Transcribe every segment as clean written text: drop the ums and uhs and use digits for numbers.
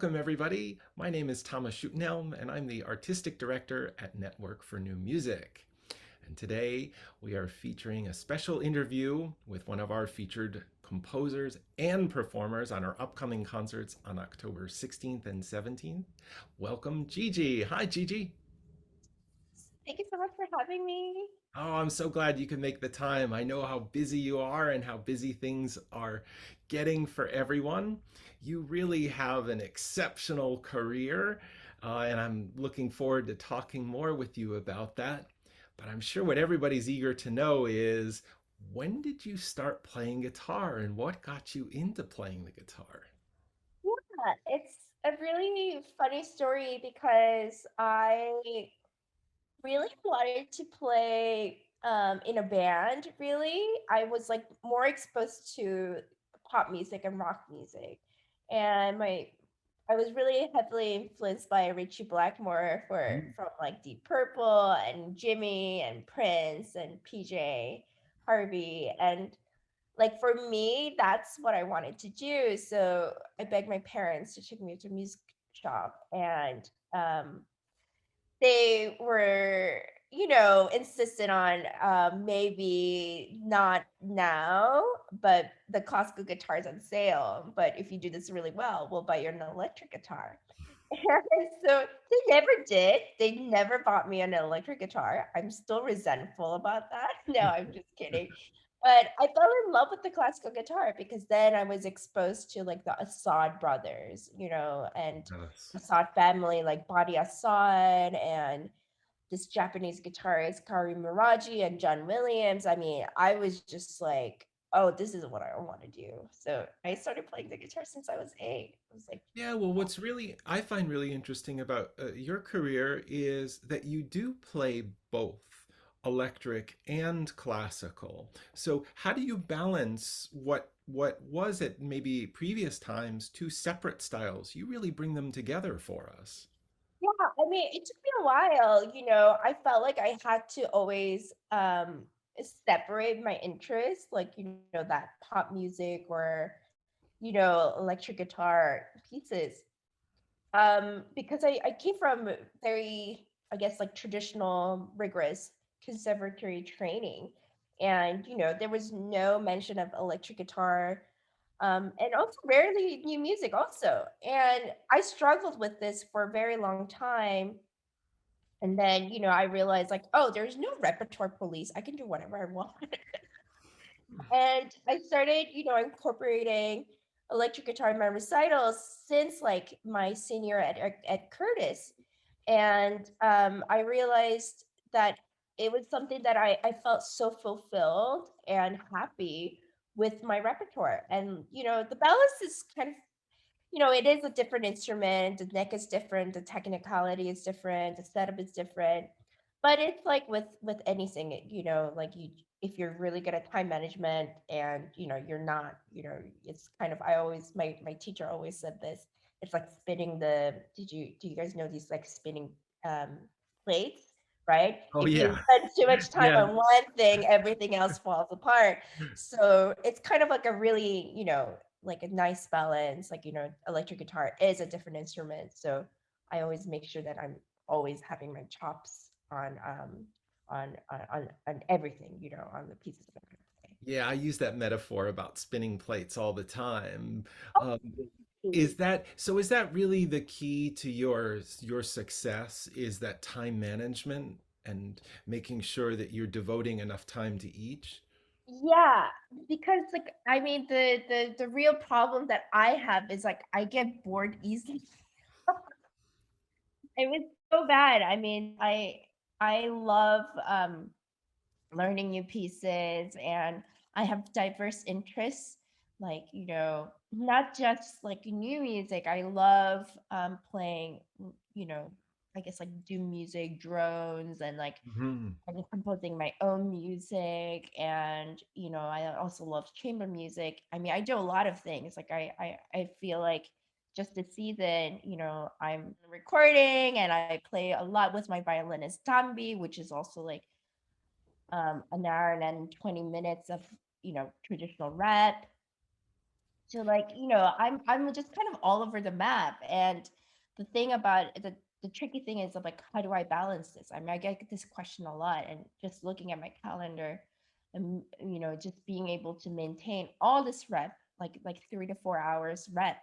Welcome, everybody. My name is Thomas Shuttenhelm, and I'm the Artistic Director at Network for New Music. And today we are featuring a special interview with one of our featured composers and performers on our upcoming concerts on October 16th and 17th. Welcome, Jiji. Hi, Jiji. Thank you so much for having me. Oh, I'm so glad you can make the time. I know how busy you are and how busy things are getting for everyone. You really have an exceptional career, and I'm looking forward to talking more with you about that. But I'm sure what everybody's eager to know is when did you start playing guitar and what got you into playing the guitar? Yeah, it's a really funny story because I really wanted to play in a band, really. I was like more exposed to pop music and rock music. And I was really heavily influenced by Richie Blackmore from like Deep Purple and Jimmy and Prince and PJ Harvey. And like for me, that's what I wanted to do. So I begged my parents to take me to a music shop, and they were, insistent on maybe not now, but the classical guitar's on sale. But if you do this really well, we'll buy you an electric guitar. And so they never did. They never bought me an electric guitar. I'm still resentful about that. No, I'm just kidding. But I fell in love with the classical guitar because then I was exposed to like the Assad brothers, and Yes. Assad family, like Badi Assad and this Japanese guitarist Kari Miraji and John Williams. I mean, I was just like, oh, this is what I want to do. So I started playing the guitar since I was 8. I was like, Yeah, well, I find really interesting about your career is that you do play both electric and classical. So how do you balance what was at maybe previous times two separate styles? You really bring them together for us. yeah, I mean, it took me a while, I felt like I had to always separate my interests, like, that pop music or, electric guitar pieces. Because I came from very, I guess, like traditional, rigorous conservatory training. And, there was no mention of electric guitar, and also rarely new music also. And I struggled with this for a very long time. And then, I realized like, oh, there's no repertoire police. I can do whatever I want. And I started, incorporating electric guitar in my recitals since like my senior at Curtis. And I realized that it was something that I felt so fulfilled and happy with my repertoire. And, the ballast is kind of, it is a different instrument. The neck is different. The technicality is different. The setup is different. But it's like with anything, like if you're really good at time management and you're not, it's kind of I always my teacher always said this. It's like spinning the do you guys know these like spinning um plates, right? Oh If you yeah. spend too much time Yeah. on one thing, everything else falls apart. So it's kind of like a really, like a nice balance. Like, electric guitar is a different instrument. So I always make sure that I'm always having my chops on everything, on the pieces that I'm gonna play. Yeah, I use that metaphor about spinning plates all the time. Oh, Um, really? is that really the key to your success is that time management and making sure that you're devoting enough time to each? Yeah, because like I mean the real problem that I have is like I get bored easily. It was so bad. I mean, I love learning new pieces, and I have diverse interests, like, not just like new music. I love playing, you know, I guess like doom music, drones, and like Mhm. I'm composing my own music. And I also love chamber music. I mean, I do a lot of things. Like I feel like just this season, I'm recording and I play a lot with my violinist Tambi, which is also like an hour and then 20 minutes of traditional rap. So like, I'm just kind of all over the map. And the thing about the tricky thing is like, how do I balance this? I mean, I get this question a lot, and just looking at my calendar and just being able to maintain all this rep, like 3 to 4 hours rep,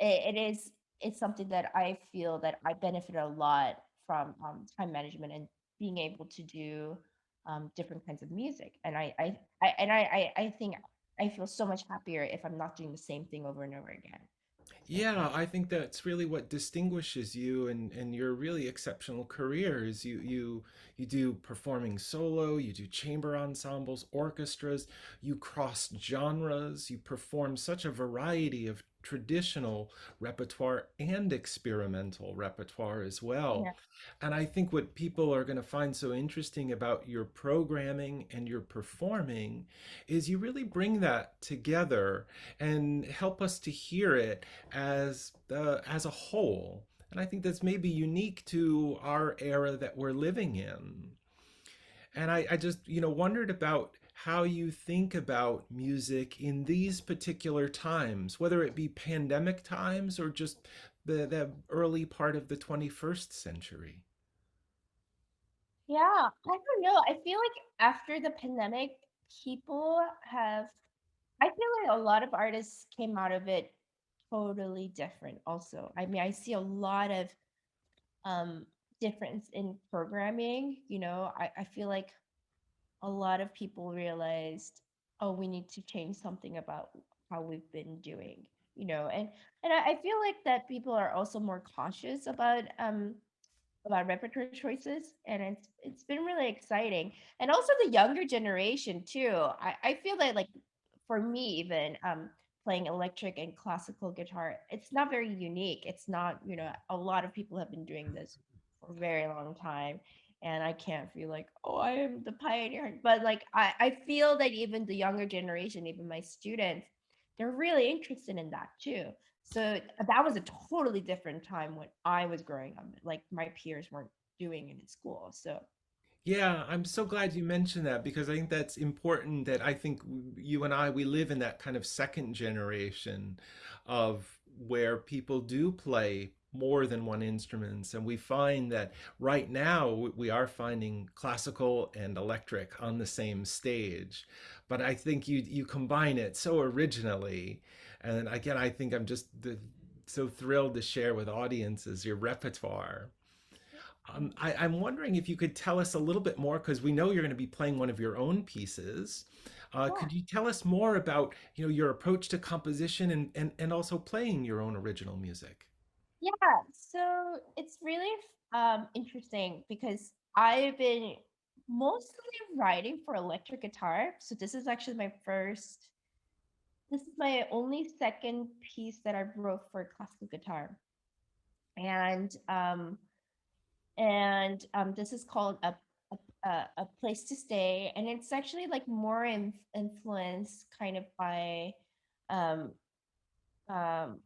it is it's something that I feel that I benefit a lot from, time management and being able to do different kinds of music. And I think I feel so much happier if I'm not doing the same thing over and over again. So Yeah, I think that's really what distinguishes you and your really exceptional career is you do performing solo, you do chamber ensembles, orchestras, you cross genres, you perform such a variety of traditional repertoire and experimental repertoire as well. yeah, And I think what people are going to find so interesting about your programming and your performing is you really bring that together and help us to hear it as a whole. And I think that's maybe unique to our era that we're living in. And I just, wondered about how you think about music in these particular times, whether it be pandemic times or just the early part of the 21st century. yeah, I don't know. I feel like after the pandemic, people have. I feel like a lot of artists came out of it totally different. Also, I mean, I see a lot of um difference in programming. I feel like a lot of people realized, oh, we need to change something about how we've been doing, and I feel like that people are also more cautious about repertoire choices, and it's been really exciting. And also the younger generation too. I feel that, like, for me even, playing electric and classical guitar, it's not very unique. It's not, a lot of people have been doing this for a very long time, and I can't feel like, oh, I am the pioneer. But like, I feel that even the younger generation, even my students, they're really interested in that too. So that was a totally different time when I was growing up. Like, my peers weren't doing it in school. So Yeah, I'm so glad you mentioned that because I think that's important that I think you and I, we live in that kind of second generation of where people do play more than one instruments. And we find that right now we are finding classical and electric on the same stage. But I think you combine it so originally. And again, I think so thrilled to share with audiences your repertoire. I'm wondering if you could tell us a little bit more, because we know you're going to be playing one of your own pieces. yeah, Could you tell us more about, your approach to composition and also playing your own original music? yeah. So it's really interesting because I've been mostly writing for electric guitar. So this is actually my first. This is my only second piece that I wrote for classical guitar, and this is called a place to stay, and it's actually like more influenced kind of by um um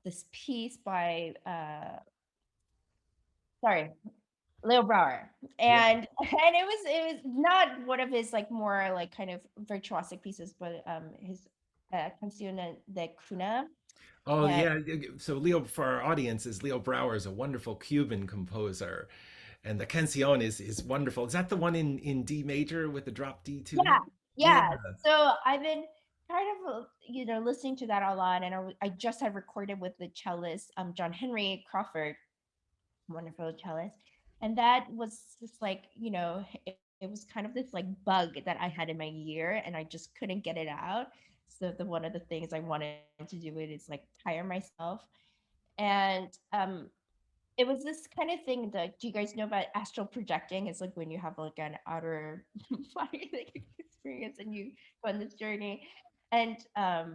this piece by sorry, Leo Brower. Yeah. And it was not one of his like more like kind of virtuosic pieces, but his Canción de Cuna. Oh, And yeah. So Leo, for our audience, is Leo Brower is a wonderful Cuban composer, and the Canción is wonderful. Is that the one in D major with the drop D yeah, tuning? Yeah. yeah. So I've been kind of listening to that a lot, and I just had recorded with the cellist John Henry Crawford, wonderful cellist, and that was just like, it was kind of this like bug that I had in my ear, and I just couldn't get it out. So the one of the things I wanted to do it is like tire myself, and it was this kind of thing that, do you guys know about astral projecting? It's like when you have like an outer body like experience and you go on this journey. And I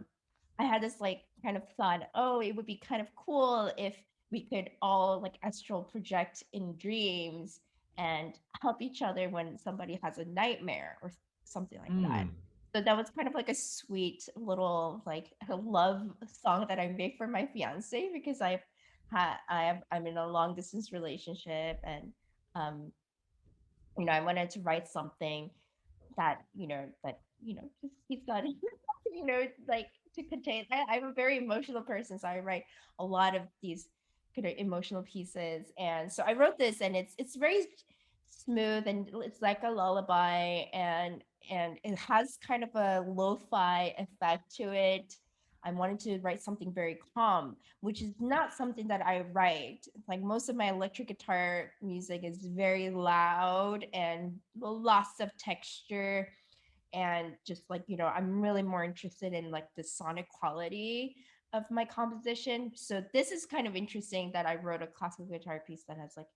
had this like kind of thought, oh, it would be kind of cool if we could all like astral project in dreams and help each other when somebody has a nightmare or something like that. Mm. So that was kind of like a sweet little like a love song that I made for my fiance, because I'm in a long distance relationship, and um I wanted to write something that, just he's got like to contain. I'm a very emotional person, so I write a lot of these kind of emotional pieces. And so I wrote this, and it's very smooth, and it's like a lullaby, and it has kind of a lo-fi effect to it. I wanted to write something very calm, which is not something that I write. Like most of my electric guitar music is very loud and lots of texture, and just like I'm really more interested in like the sonic quality of my composition. So this is kind of interesting that I wrote a classical guitar piece that has like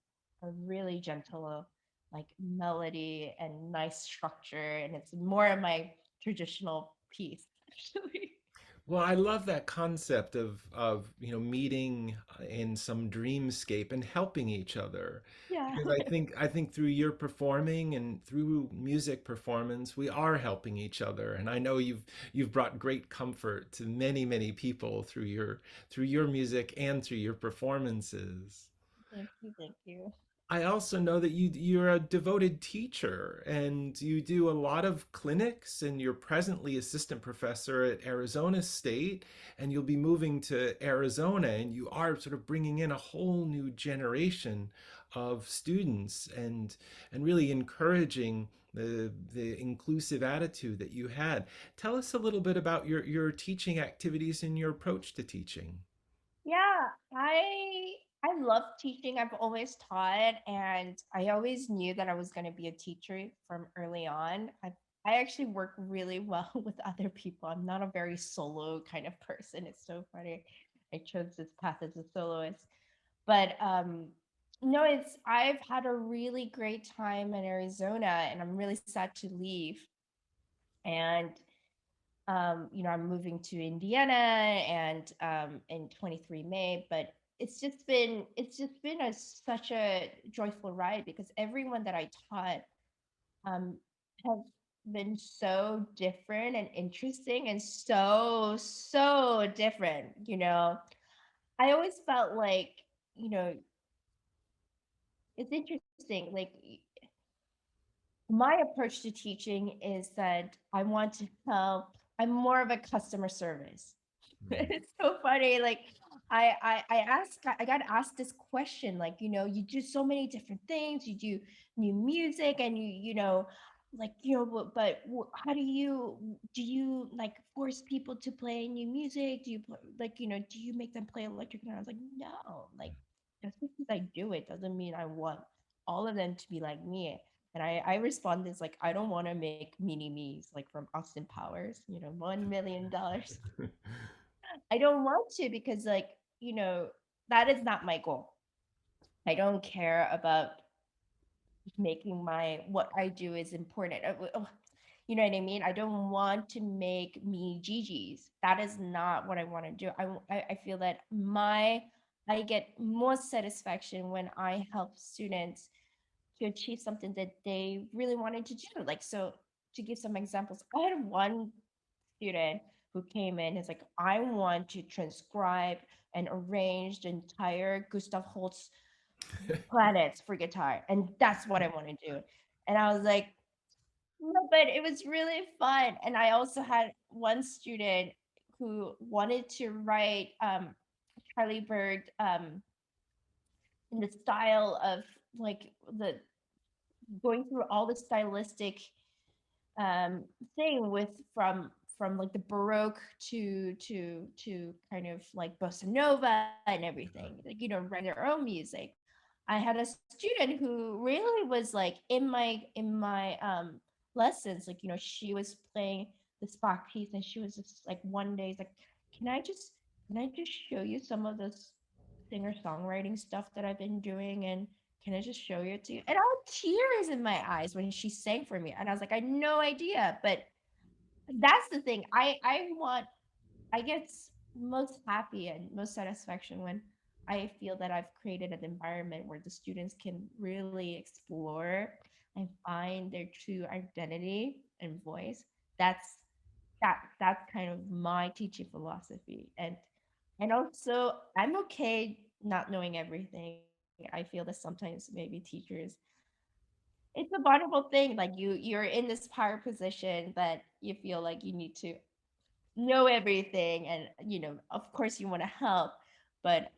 a really gentle like melody and nice structure, and it's more of my traditional piece actually. Well, I love that concept of meeting in some dreamscape and helping each other, Yeah. because I think through your performing and through music performance we are helping each other, and I know you've brought great comfort to many people through your music and through your performances. Thank you, thank you. I also know that you're a devoted teacher and you do a lot of clinics, and you're presently assistant professor at Arizona State, and you'll be moving to Arizona, and you are sort of bringing in a whole new generation of students, and really encouraging the inclusive attitude that you had. Tell us a little bit about your teaching activities and your approach to teaching. Yeah, I love teaching. I've always taught, and I always knew that I was going to be a teacher from early on. I actually work really well with other people. I'm not a very solo kind of person. It's so funny. I chose this path as a soloist. But no, it's I've had a really great time in Arizona, and I'm really sad to leave. And I'm moving to Indiana, and in 23 May, but it's just been such a joyful ride because everyone that I taught um has been so different and interesting and so different. I always felt like, you know, it's interesting. Like my approach to teaching is that I want to help. I'm more of a customer service. It's so funny. Like I got asked this question. Like you do so many different things. You do new music, and how do you like force people to play new music? Do you do you make them play electric guitar? I was like, no. Like just because I do it doesn't mean I want all of them to be like me. And I respond this like, I don't want to make mini me's like from Austin Powers, $1 million. I don't want to because that is not my goal. I don't care about making my what I do is important. You know what I mean? I don't want to make me Gigi's. That is not what I want to do. I feel that I get more satisfaction when I help students to achieve something that they really wanted to do. Like, so to give some examples, I had one student who came in. He's like, I want to transcribe and arrange the entire Gustav Holst planets for guitar, and that's what I want to do. And I was like, no, but it was really fun. And I also had one student who wanted to write Charlie Bird in the style of like the going through all the stylistic um thing with from like the baroque to kind of like bossa nova and everything, like write their own music. I had a student who really was like in my lessons, like she was playing the Spock piece, and she was just like one day like, can I just can I just show you some of this singer songwriting stuff that I've been doing, and can I just show you it to you? And I had tears in my eyes when she sang for me. And I was like, I had no idea. But that's the thing. I get most happy and most satisfaction when I feel that I've created an environment where the students can really explore and find their true identity and voice. That's that's kind of my teaching philosophy. And also I'm okay not knowing everything. I feel that sometimes maybe teachers, it's a vulnerable thing. Like you're in this power position that you feel like you need to know everything, and of course you want to help, but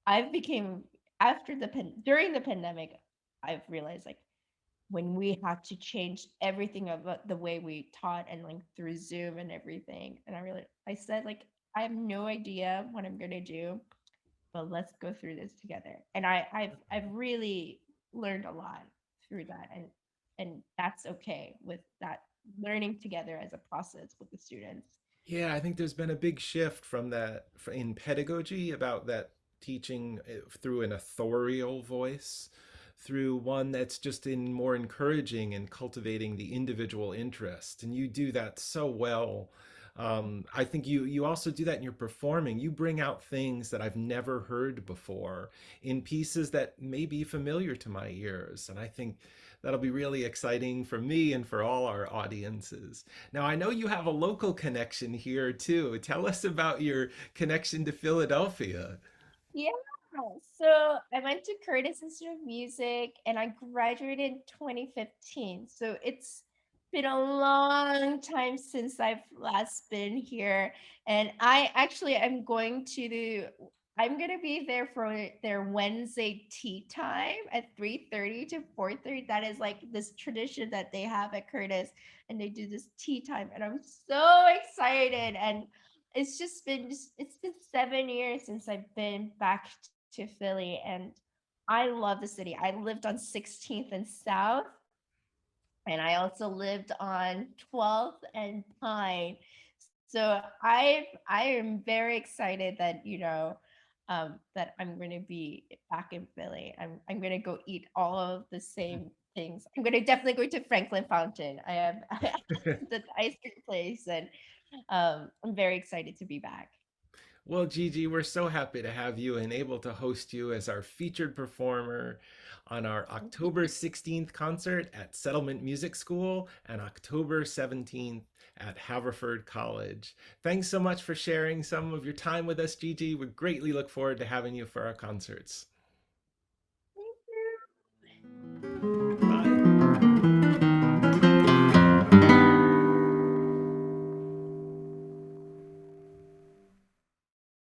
I've became after during the pandemic, I've realized like when we had to change everything about the way we taught and like through Zoom and everything. And I said like I have no idea what I'm gonna do, but let's go through this together. And I've really learned a lot through that, and that's okay with that, learning together as a process with the students. Yeah, I think there's been a big shift from that in pedagogy about that teaching through an authorial voice, through one that's just in more encouraging and cultivating the individual interest. And you do that so well. I think you also do that in your performing. You bring out things that I've never heard before in pieces that may be familiar to my ears. And I think that'll be really exciting for me and for all our audiences. Now, I know you have a local connection here too. Tell us about your connection to Philadelphia. Yeah. So I went to Curtis Institute of Music and I graduated in 2015. So it's been a long time since I've last been here. And I'm going to be there for their Wednesday tea time at 3:30 to 4:30. That is like this tradition that they have at Curtis, and they do this tea time, and I'm so excited. And it's been 7 years since I've been back to Philly, and I love the city. I lived on 16th and South, and I also lived on 12th and Pine. So I am very excited that that I'm going to be back in Philly. I'm going to go eat all of the same things. I'm going to definitely go to Franklin Fountain. I have the ice cream place, and I'm very excited to be back. Well, Gigi, we're so happy to have you and able to host you as our featured performer on our October 16th concert at Settlement Music School and October 17th at Haverford College. Thanks so much for sharing some of your time with us, Gigi. We greatly look forward to having you for our concerts.